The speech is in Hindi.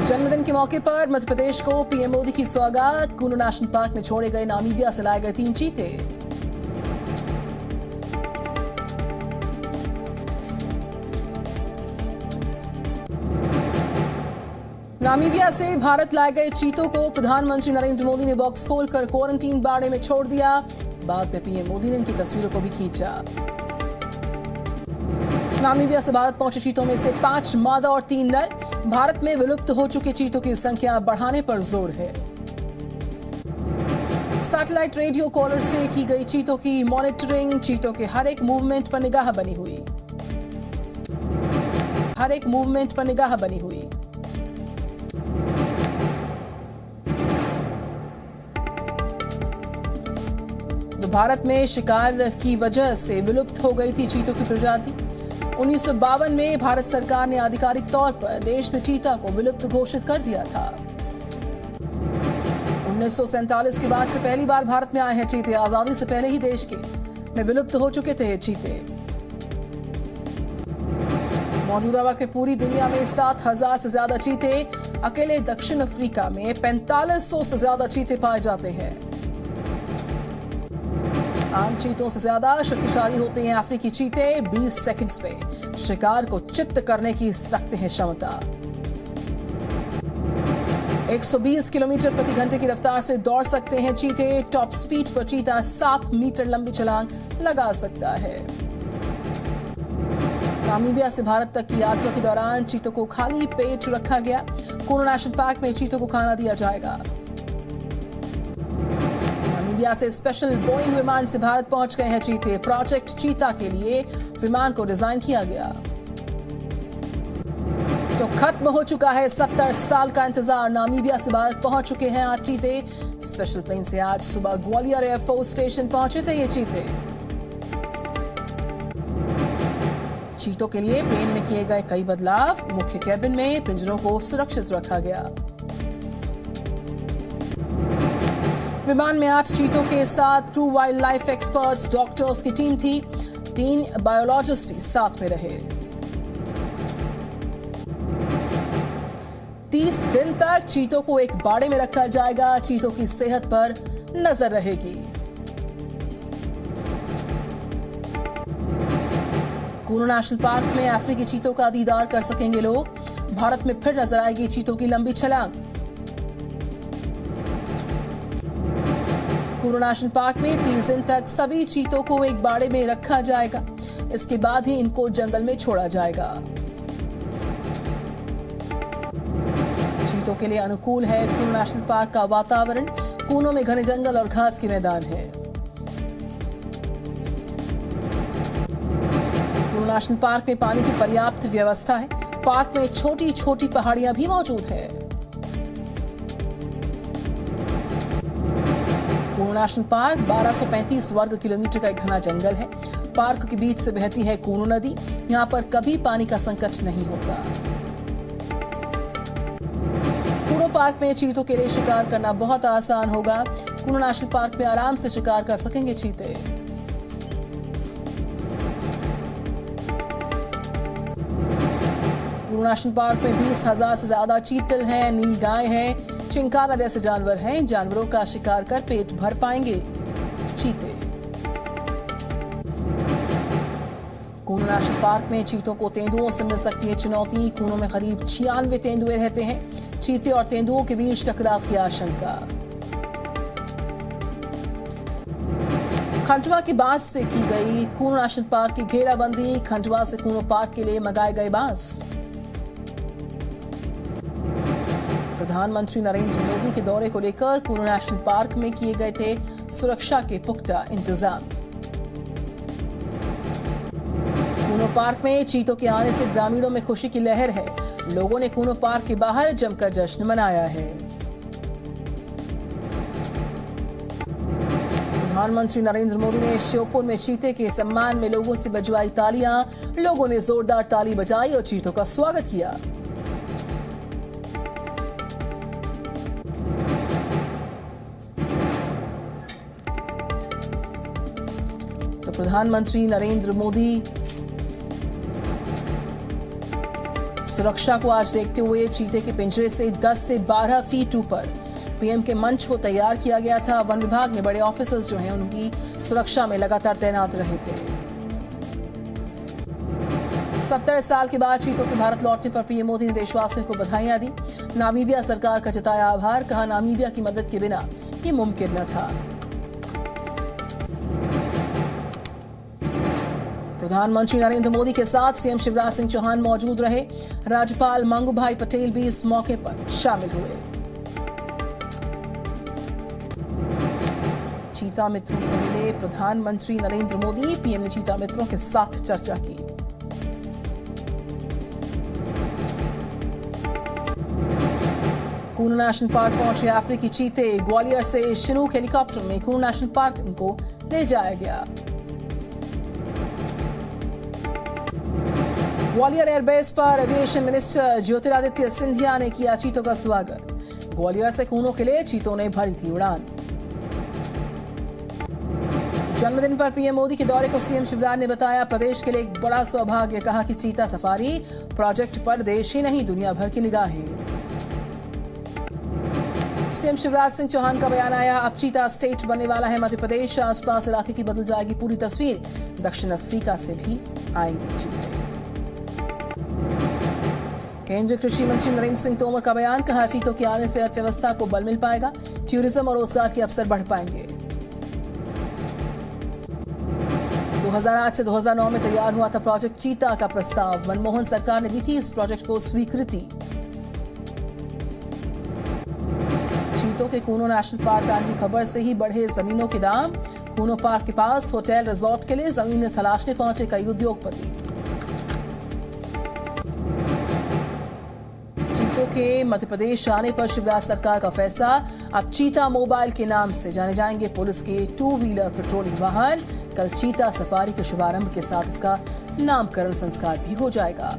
जन्मदिन के मौके पर मध्य प्रदेश को पीएम मोदी की सौगात। कुनू नेशनल पार्क में छोड़े गए नामीबिया से लाए गए 3 चीते। नामीबिया से भारत लाए गए चीतों को प्रधानमंत्री नरेंद्र मोदी ने बॉक्स खोलकर क्वारंटीन बाड़े में छोड़ दिया। बाद में पीएम मोदी ने इनकी तस्वीरों को भी खींचा। नामीबिया से भारत पहुंचे चीतों में से 5 मादा और 3 नर। भारत में विलुप्त हो चुके चीतों की संख्या बढ़ाने पर जोर है। सैटेलाइट रेडियो कॉलर से की गई चीतों की मॉनिटरिंग। चीतों के हर एक मूवमेंट पर निगाह बनी हुई। तो भारत में शिकार की वजह से विलुप्त हो गई थी चीतों की प्रजाति। 1952 में भारत सरकार ने आधिकारिक तौर पर देश में चीता को विलुप्त घोषित कर दिया था। 1947 के बाद से पहली बार भारत में आए हैं चीते। आजादी से पहले ही देश में विलुप्त हो चुके थे ये चीते। मौजूदा वक्त में पूरी दुनिया में 7,000 से ज्यादा चीते, अकेले दक्षिण अफ्रीका में 4500 से ज्यादा चीते पाए जाते हैं। आम चीतों से ज्यादा शक्तिशाली होते हैं अफ्रीकी चीते। 20 सेकंड्स में शिकार को चित्त करने की रखते हैं क्षमता। 120 किलोमीटर प्रति घंटे की रफ्तार से दौड़ सकते हैं चीते। टॉप स्पीड पर चीता 7 मीटर लंबी छलांग लगा सकता है। नामीबिया से भारत तक की यात्रा के दौरान चीतों को खाली पेट रखा गया। कुनू नेशनल पार्क में चीतों को खाना दिया जाएगा। नामीबिया से स्पेशल बोइंग विमान से भारत पहुंच गए हैं चीते। प्रोजेक्ट चीता के लिए विमान को डिजाइन किया गया। तो खत्म हो चुका है 70 साल का इंतजार। नामीबिया से भारत पहुंच चुके हैं आज चीते। स्पेशल प्लेन से आज सुबह ग्वालियर एयरफोर्स स्टेशन पहुंचे थे ये चीते। चीतों के लिए प्लेन में किए गए कई बदलाव। मुख्य कैबिन में पिंजरों को सुरक्षित रखा गया। विमान में आज चीतों के साथ crew, wild life experts, doctors की टीम थी। 3 बायोलॉजिस्ट भी साथ में रहे। 30 दिन तक चीतों को एक बाड़े में रखा जाएगा। चीतों की सेहत पर नजर रहेगी। कुनू नेशनल पार्क में अफ्रीकी चीतों का दीदार कर सकेंगे लोग। भारत में फिर नजर आएगी चीतों की लंबी छलांग। कुनू नेशनल पार्क में 30 दिन तक सभी चीतों को एक बाड़े में रखा जाएगा। इसके बाद ही इनको जंगल में छोड़ा जाएगा। चीतों के लिए अनुकूल है कुनू नेशनल पार्क का वातावरण। कुनू में घने जंगल और घास के मैदान है। कुनू नेशनल पार्क में पानी की पर्याप्त व्यवस्था है। पार्क में छोटी छोटी पहाड़ियां भी मौजूद है। कुनू नेशनल पार्क 1235 वर्ग किलोमीटर का एक घना जंगल है। पार्क के बीच से बहती है कुनू नदी। यहाँ पर कभी पानी का संकट नहीं होता। कुनू पार्क में चीतों के लिए शिकार करना बहुत आसान होगा। कुनू नेशनल पार्क में आराम से शिकार कर सकेंगे चीते। कुनू नेशनल पार्क में 20,000 से ज्यादा चीतल हैं, नीलगाय हैं, चिंकारा जैसे जानवर हैं। इन जानवरों का शिकार कर पेट भर पाएंगे चीते। कुनू नेशनल पार्क में चीतों को तेंदुओं से मिल सकती है चुनौती। कुनू में करीब 96 तेंदुए रहते हैं। चीते और तेंदुओं के बीच टकराव की आशंका। खंडवा की बांस से की गई कुनू नेशनल पार्क की घेराबंदी। खंडवा से कुनू पार्क के लिए मंगाए गए बांस। प्रधानमंत्री नरेंद्र मोदी के दौरे को लेकर कुनू नेशनल पार्क में किए गए थे सुरक्षा के पुख्ता इंतजाम। कुनू पार्क में चीतों के आने से ग्रामीणों में खुशी की लहर है। लोगों ने कुनू पार्क के बाहर जमकर जश्न मनाया है। प्रधानमंत्री नरेंद्र मोदी ने श्योपुर में चीते के सम्मान में लोगों से बजवाई तालियां। लोगों ने जोरदार ताली बजाई और चीतों का स्वागत किया। तो प्रधानमंत्री नरेंद्र मोदी सुरक्षा को आज देखते हुए चीते के पिंजरे से 10 से 12 फीट ऊपर पीएम के मंच को तैयार किया गया था। वन विभाग में बड़े ऑफिसर्स जो हैं उनकी सुरक्षा में लगातार तैनात रहे थे। 70 साल के बाद चीतों के भारत लौटने पर पीएम मोदी ने देशवासियों को बधाइयां दी। नामीबिया सरकार का जताया आभार, कहा नामीबिया की मदद के बिना ये मुमकिन न था। प्रधानमंत्री नरेंद्र मोदी के साथ सीएम शिवराज सिंह चौहान मौजूद रहे। राज्यपाल मंगूभाई पटेल भी इस मौके पर शामिल हुए। चीता मित्रों से मिले प्रधानमंत्री नरेंद्र मोदी। पीएम ने चीता मित्रों के साथ चर्चा की। कूनू नेशनल पार्क पहुंचे अफ्रीकी चीते। ग्वालियर से शिनूक हेलीकॉप्टर में कूनू नेशनल पार्क इनको ले जाया गया। ग्वालियर एयरबेस पर एविएशन मिनिस्टर ज्योतिरादित्य सिंधिया ने किया चीतों का स्वागत। ग्वालियर से कूनू के लिए चीतों ने भरी थी उड़ान। जन्मदिन पर पीएम मोदी के दौरे को सीएम शिवराज ने बताया प्रदेश के लिए एक बड़ा सौभाग्य। कहा कि चीता सफारी प्रोजेक्ट पर देश ही नहीं दुनिया भर की निगाहें। सीएम शिवराज सिंह चौहान का बयान आया, अब चीता स्टेट बनने वाला है मध्य प्रदेश। आसपास इलाके की बदल जाएगी पूरी तस्वीर। दक्षिण अफ्रीका से भी आएंगे चीते। केंद्रीय कृषि मंत्री नरेंद्र सिंह तोमर का बयान, कहा चीतों के आने से अर्थव्यवस्था को बल मिल पाएगा, टूरिज्म और रोजगार के अवसर बढ़ पाएंगे। 2008 से 2009 में तैयार हुआ था प्रोजेक्ट चीता का प्रस्ताव। मनमोहन सरकार ने दी थी इस प्रोजेक्ट को स्वीकृति। चीतों के कूनू नेशनल पार्क आने की खबर से ही बढ़े जमीनों के दाम। कूनू पार्क के पास होटल रिजॉर्ट के लिए जमीनें तलाशने पहुंचे कई उद्योगपति। चीतों के मध्य प्रदेश आने पर शिवराज सरकार का फैसला, अब चीता मोबाइल के नाम से जाने जाएंगे पुलिस के 2 व्हीलर पेट्रोलिंग वाहन। कल चीता सफारी के शुभारंभ के साथ इसका नामकरण संस्कार भी हो जाएगा।